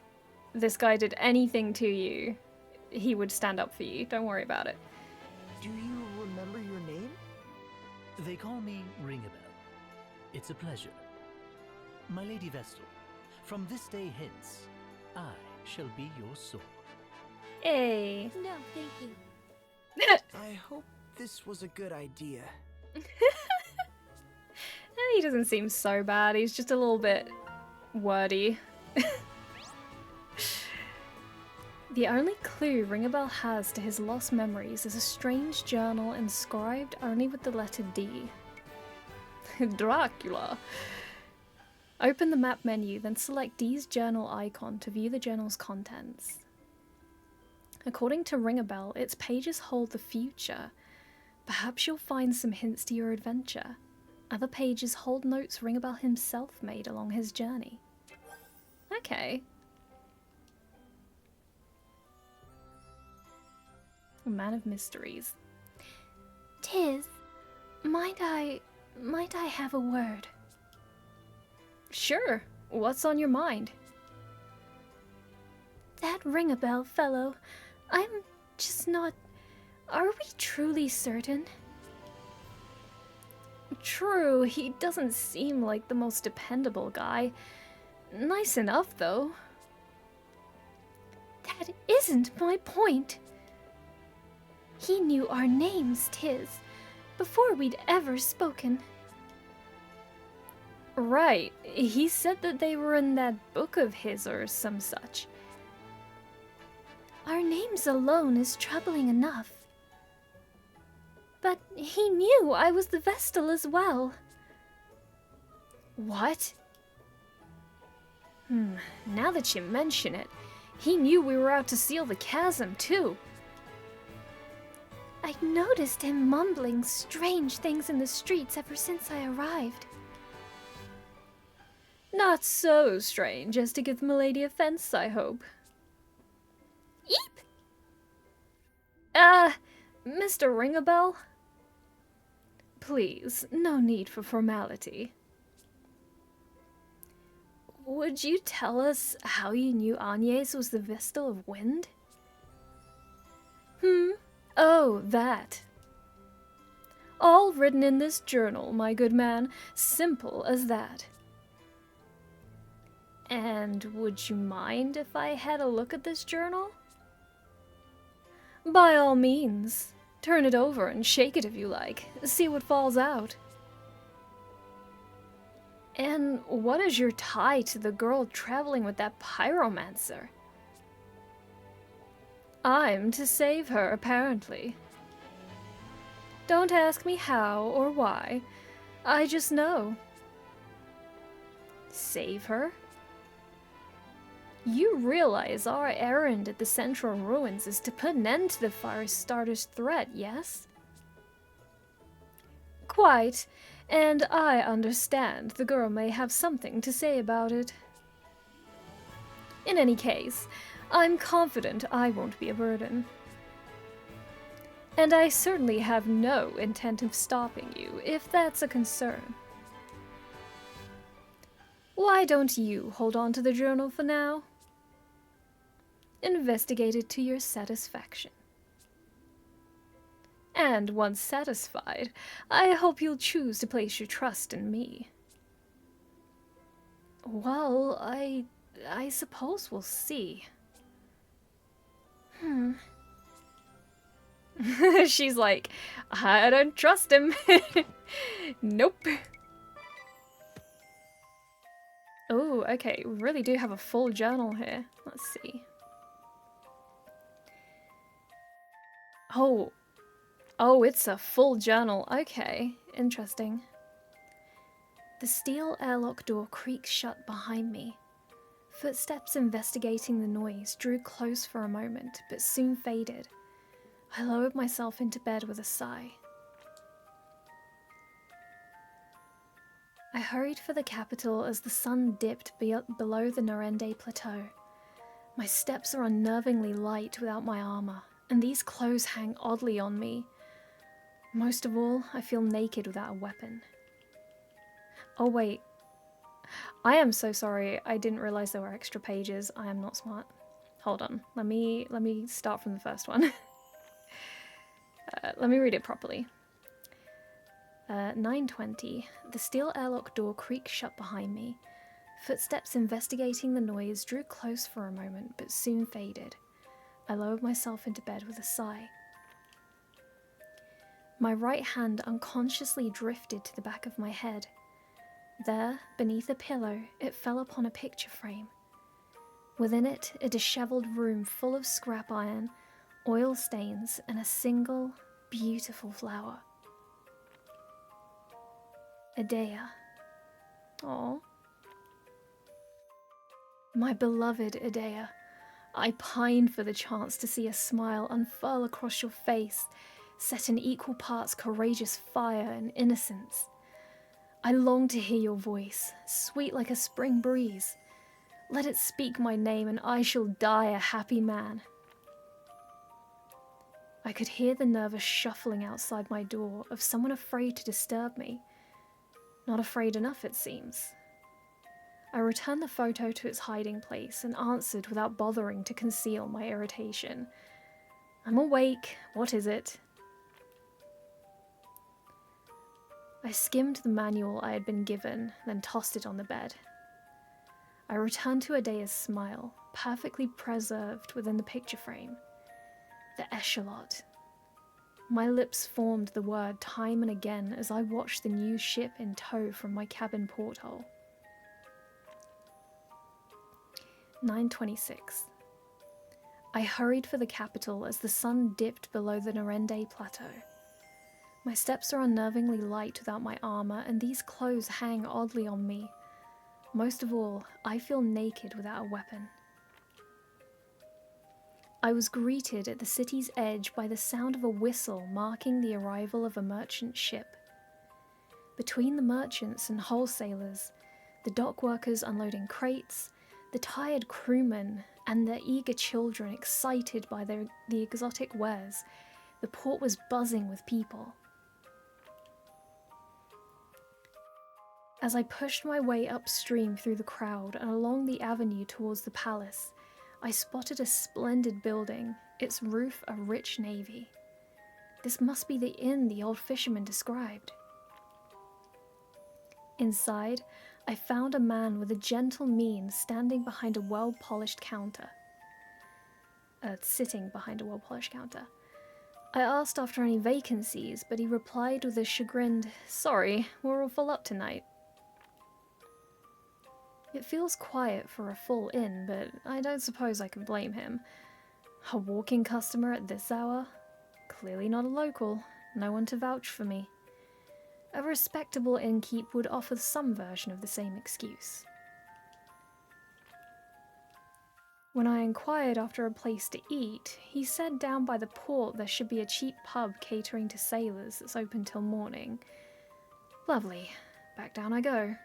A: this guy did anything to you, he would stand up for you. Don't worry about it.
C: Do you remember your name?
J: They call me Ringabel. It's a pleasure. My Lady Vestal, from this day hence, I shall be your sword.
A: Hey.
D: No, thank you.
C: I hope this was a good idea.
A: He doesn't seem so bad. He's just a little bit wordy. The only clue Ringabel has to his lost memories is a strange journal inscribed only with the letter D. Dracula. Open the map menu, then select D's journal icon to view the journal's contents. According to Ringabel, its pages hold the future. Perhaps you'll find some hints to your adventure. Other pages hold notes Ringabel himself made along his journey. Okay. A man of mysteries.
E: Tiz, might I have a word?
A: Sure. What's on your mind?
E: That Ringabel fellow, I'm just not... Are we truly certain?
A: True, he doesn't seem like the most dependable guy. Nice enough, though.
E: That isn't my point. He knew our names, Tiz, before we'd ever spoken.
A: Right, he said that they were in that book of his or some such.
E: Our names alone is troubling enough. But he knew I was the Vestal as well.
A: What? Now that you mention it, he knew we were out to seal the chasm, too.
E: I'd noticed him mumbling strange things in the streets ever since I arrived.
A: Not so strange as to give Milady offense, I hope.
E: Eep!
A: Mr. Ringabel? Please, no need for formality. Would you tell us how you knew Agnes was the Vestal of Wind? Oh, that. All written in this journal, my good man, simple as that. And would you mind if I had a look at this journal? By all means. Turn it over and shake it if you like. See what falls out. And what is your tie to the girl traveling with that pyromancer? I'm to save her, apparently. Don't ask me how or why. I just know. Save her? You realize our errand at the Central Ruins is to put an end to the Firestarter's threat, yes? Quite, and I understand the girl may have something to say about it. In any case, I'm confident I won't be a burden. And I certainly have no intent of stopping you, if that's a concern. Why don't you hold on to the journal for now? Investigated to your satisfaction. And once satisfied, I hope you'll choose to place your trust in me. Well, I suppose we'll see. She's like, I don't trust him. Nope. Oh, okay, we really do have a full journal here. Let's see. Oh, it's a full journal. Okay, interesting. The steel airlock door creaked shut behind me. Footsteps investigating the noise drew close for a moment, but soon faded. I lowered myself into bed with a sigh. I hurried for the capital as the sun dipped below the Narende Plateau. My steps are unnervingly light without my armor, and these clothes hang oddly on me. Most of all, I feel naked without a weapon. Oh wait, I am so sorry, I didn't realize there were extra pages. I am not smart. Hold on, let me start from the first one. Let me read it properly. 9:20. The steel airlock door creaked shut behind me. Footsteps investigating the noise drew close for a moment, but soon faded. I lowered myself into bed with a sigh. My right hand unconsciously drifted to the back of my head. There, beneath a pillow, it fell upon a picture frame. Within it, a disheveled room full of scrap iron, oil stains, and a single, beautiful flower. Idea. Aww. My beloved Idea. I pined for the chance to see a smile unfurl across your face, set in equal parts courageous fire and innocence. I long to hear your voice, sweet like a spring breeze. Let it speak my name and I shall die a happy man. I could hear the nervous shuffling outside my door of someone afraid to disturb me. Not afraid enough, it seems. I returned the photo to its hiding place and answered without bothering to conceal my irritation. I'm awake. What is it? I skimmed the manual I had been given, then tossed it on the bed. I returned to Idea's smile, perfectly preserved within the picture frame. The echelot. My lips formed the word time and again as I watched the new ship in tow from my cabin porthole. 9:26. I hurried for the capital as the sun dipped below the Narende Plateau. My steps are unnervingly light without my armor, and these clothes hang oddly on me. Most of all, I feel naked without a weapon. I was greeted at the city's edge by the sound of a whistle marking the arrival of a merchant ship. Between the merchants and wholesalers, the dock workers unloading crates, the tired crewmen, and their eager children excited by the exotic wares, the port was buzzing with people. As I pushed my way upstream through the crowd and along the avenue towards the palace, I spotted a splendid building, its roof a rich navy. This must be the inn the old fisherman described. Inside, I found a man with a gentle mien standing behind a well-polished counter. Sitting behind a well-polished counter. I asked after any vacancies, but he replied with a chagrined, "Sorry, we're all full up tonight." It feels quiet for a full inn, but I don't suppose I can blame him. A walking customer at this hour? Clearly not a local, no one to vouch for me. A respectable innkeep would offer some version of the same excuse. When I inquired after a place to eat, he said down by the port there should be a cheap pub catering to sailors that's open till morning. Lovely. Back down I go.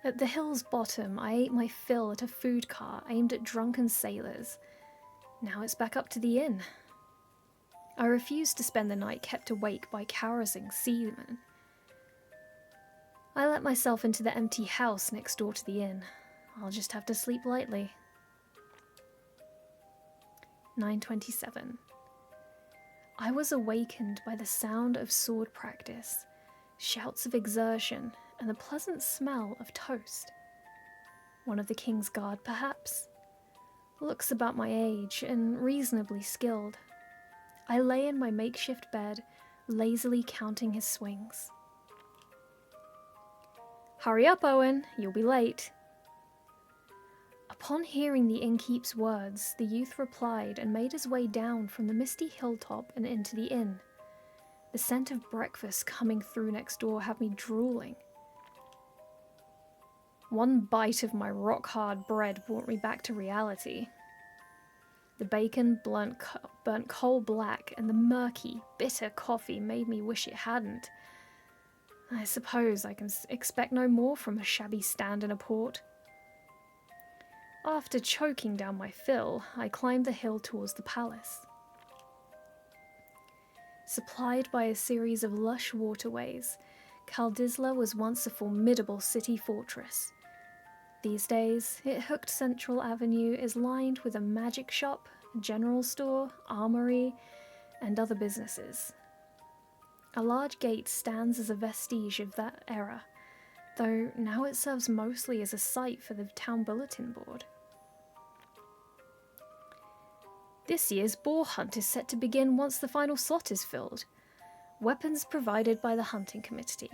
A: At the hill's bottom, I ate my fill at a food cart aimed at drunken sailors. Now it's back up to the inn. I refused to spend the night kept awake by carousing seamen. I let myself into the empty house next door to the inn. I'll just have to sleep lightly. 9:27. I was awakened by the sound of sword practice, shouts of exertion, and the pleasant smell of toast. One of the king's guard, perhaps? Looks about my age and reasonably skilled. I lay in my makeshift bed, lazily counting his swings. Hurry up, Owen, you'll be late. Upon hearing the innkeep's words, the youth replied and made his way down from the misty hilltop and into the inn. The scent of breakfast coming through next door had me drooling. One bite of my rock-hard bread brought me back to reality. The bacon burnt coal black, and the murky, bitter coffee made me wish it hadn't. I suppose I can expect no more from a shabby stand in a port. After choking down my fill, I climbed the hill towards the palace. Supplied by a series of lush waterways, Kaldisla was once a formidable city fortress. These days, it hooked Central Avenue is lined with a magic shop, a general store, armory, and other businesses. A large gate stands as a vestige of that era, though now it serves mostly as a site for the town bulletin board. This year's boar hunt is set to begin once the final slot is filled. Weapons provided by the hunting committee.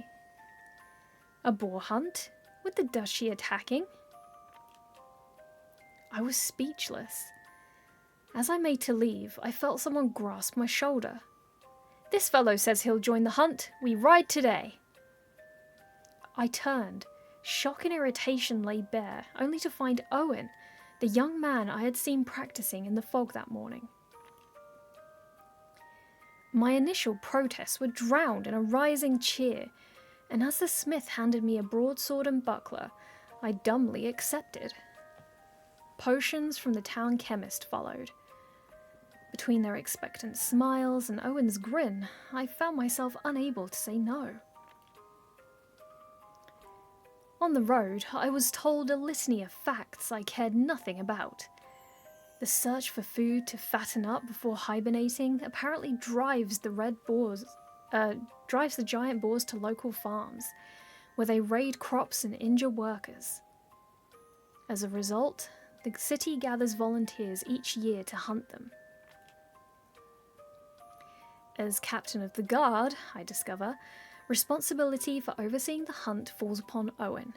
A: A boar hunt? With the duchy attacking? I was speechless. As I made to leave, I felt someone grasp my shoulder. This fellow says he'll join the hunt. We ride today. I turned. Shock and irritation lay bare, only to find Owen, the young man I had seen practicing in the fog that morning. My initial protests were drowned in a rising cheer, and as the smith handed me a broadsword and buckler, I dumbly accepted. Potions from the town chemist followed. Between their expectant smiles and Owen's grin, I found myself unable to say no. On the road, I was told a litany of facts I cared nothing about. The search for food to fatten up before hibernating apparently drives the giant boars to local farms, where they raid crops and injure workers. As a result, the city gathers volunteers each year to hunt them. As captain of the guard, I discover, responsibility for overseeing the hunt falls upon Owen.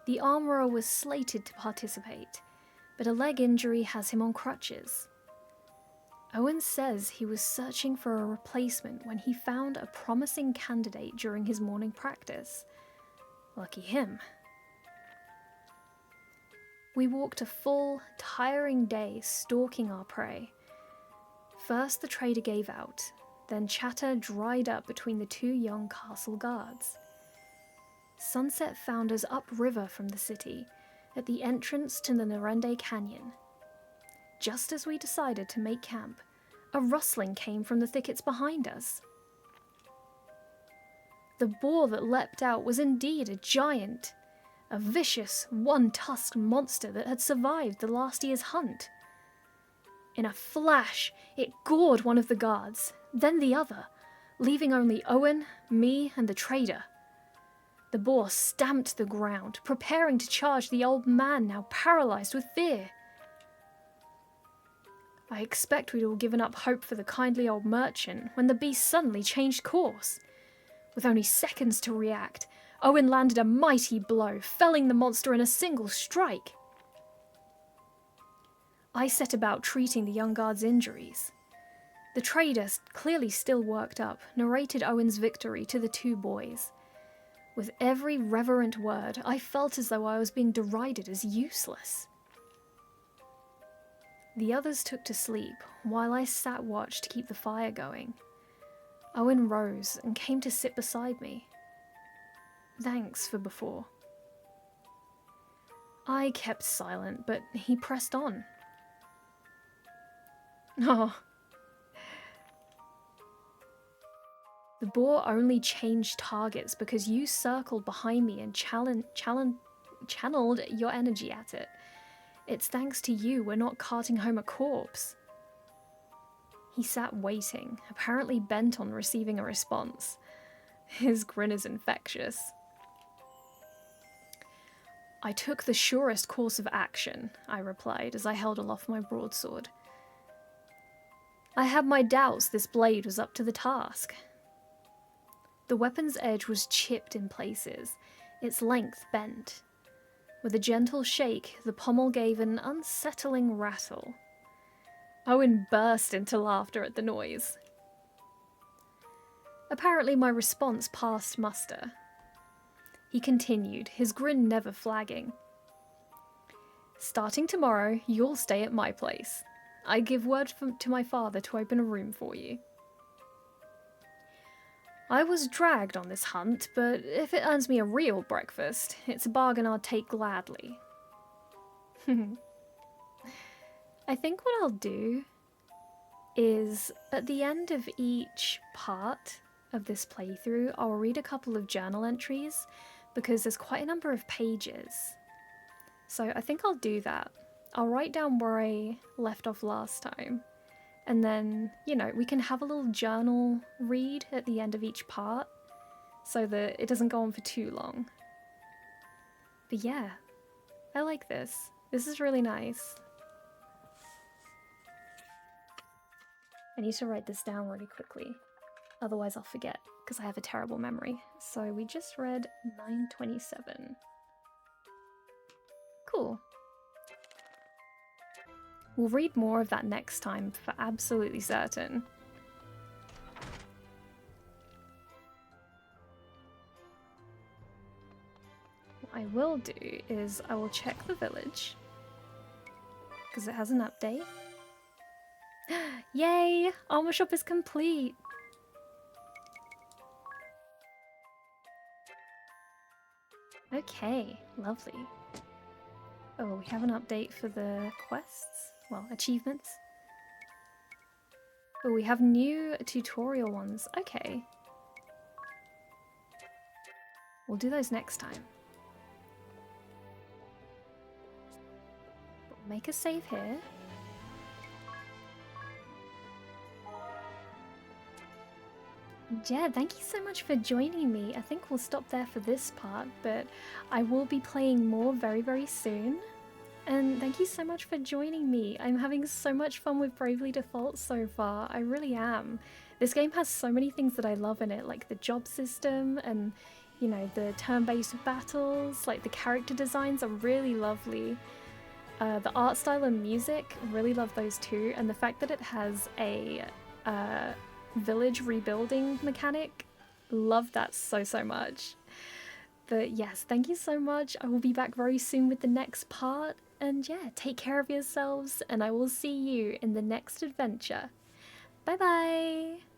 A: The armourer was slated to participate, but a leg injury has him on crutches. Owen says he was searching for a replacement when he found a promising candidate during his morning practice. Lucky him. We walked a full, tiring day stalking our prey. First the trader gave out, then chatter dried up between the two young castle guards. Sunset found us upriver from the city, at the entrance to the Narende Canyon. Just as we decided to make camp, a rustling came from the thickets behind us. The boar that leapt out was indeed a giant, a vicious, one-tusked monster that had survived the last year's hunt. In a flash, it gored one of the guards, then the other, leaving only Owen, me, and the trader. The boar stamped the ground, preparing to charge the old man now paralyzed with fear. I expect we'd all given up hope for the kindly old merchant when the beast suddenly changed course. With only seconds to react, Owen landed a mighty blow, felling the monster in a single strike. I set about treating the young guard's injuries. The trader, clearly still worked up, narrated Owen's victory to the two boys. With every reverent word, I felt as though I was being derided as useless. The others took to sleep, while I sat watch to keep the fire going. Owen rose and came to sit beside me. Thanks for before. I kept silent, but he pressed on. Oh. The boar only changed targets because you circled behind me and channeled your energy at it. It's thanks to you we're not carting home a corpse. He sat waiting, apparently bent on receiving a response. His grin is infectious. I took the surest course of action, I replied as I held aloft my broadsword. I had my doubts this blade was up to the task. The weapon's edge was chipped in places, its length bent. With a gentle shake, the pommel gave an unsettling rattle. Owen burst into laughter at the noise. Apparently my response passed muster. He continued, his grin never flagging. Starting tomorrow, you'll stay at my place. I give word to my father to open a room for you. I was dragged on this hunt, but if it earns me a real breakfast, it's a bargain I'd take gladly. I think what I'll do is, at the end of each part of this playthrough, I'll read a couple of journal entries, because there's quite a number of pages. So I think I'll do that. I'll write down where I left off last time. And then, you know, we can have a little journal read at the end of each part so that it doesn't go on for too long. But yeah, I like this. This is really nice. I need to write this down really quickly. Otherwise I'll forget, because I have a terrible memory. So we just read 927. Cool. We'll read more of that next time for absolutely certain. What I will do is I will check the village, because it has an update. Yay! Armor shop is complete! Okay, lovely. Oh, we have an update for the quests? Well, achievements. Oh, we have new tutorial ones. Okay. We'll do those next time. We'll make a save here. Yeah, thank you so much for joining me. I think we'll stop there for this part, but I will be playing more very, very soon. And thank you so much for joining me. I'm having so much fun with Bravely Default so far. I really am. This game has so many things that I love in it, like the job system and, you know, the turn-based battles. Like the character designs are really lovely. The art style and music, really love those too. And the fact that it has a village rebuilding mechanic, love that so, so much. But yes, thank you so much. I will be back very soon with the next part. And yeah, take care of yourselves, and I will see you in the next adventure. Bye bye!